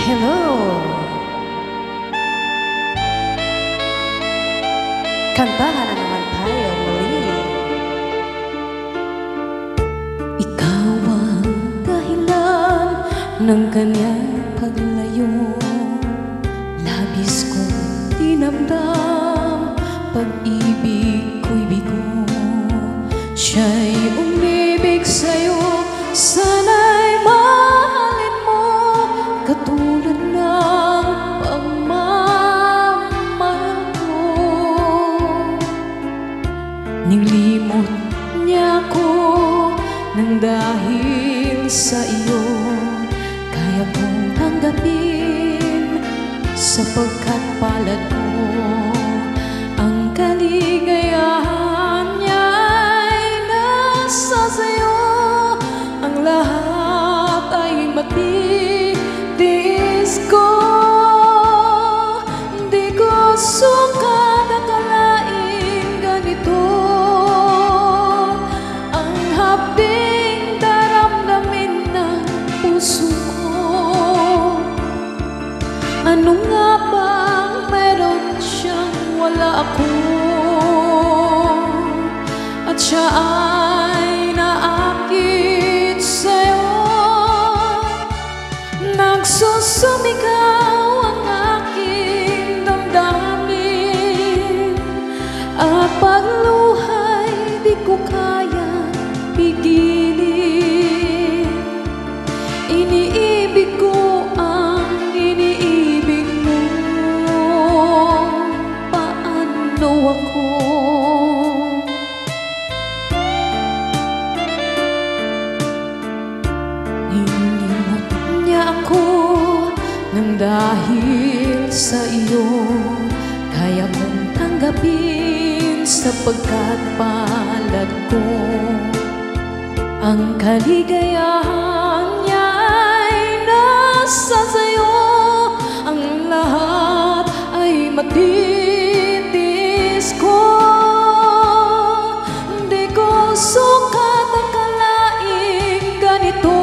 Hello! Kantahan na naman tayo muli. Ikaw ang dahilan ng kanyang paglayo. Labis kong dinamdam, pag-ibig ko'y bigo. Siya'y umibig sa'yo, sana'y mahalin mo katulad ng pagmamahal ko. Nilimot niya ako nang dahil sa iyo, kaya kong tanggapin sapagkat palad ko. Ang kaligayahan niya'y nasa sa'yo, ang lahat ay matitiis ko. Di ko sukat akalain ganito ang hapding daramdamin ng puso ko. Ano nga bang meron siyang wala ako, at siya ay naakit sa'yo? Nagsusumigaw ang aking damdamin, at pagluhay di ko kaya pigilin. Iniibig ko ang iniibig mo, paano ako? Nilimot niya ako nang dahil sa iyo, kaya kong tanggapin sapagkat palad ko. Ang kaligayahan niya'y nasa sa'yo, ang lahat ay matitiis ko. Di ko sukat akalain ganito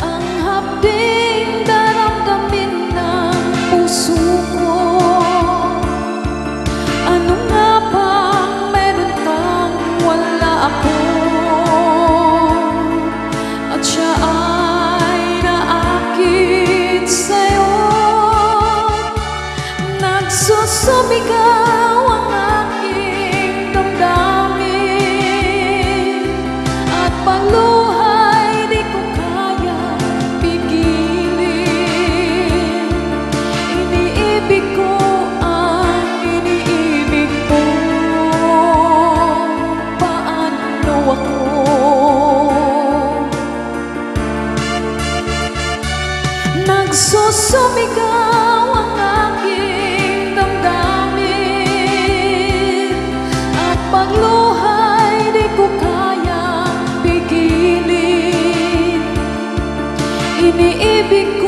ang hapding daramdamin ng puso ko. Ano nga bang meron kang wala ako, at siya ay naakit sa'yo? Nagsusumigaw ang aking damdamin, at pagluhay di ko kaya pigilin. Iniibig ko ang iniibig mo, paano ako? Nagsusumigaw ang aking damdamin, at pagluhay di ko kaya pigilin. Iniibig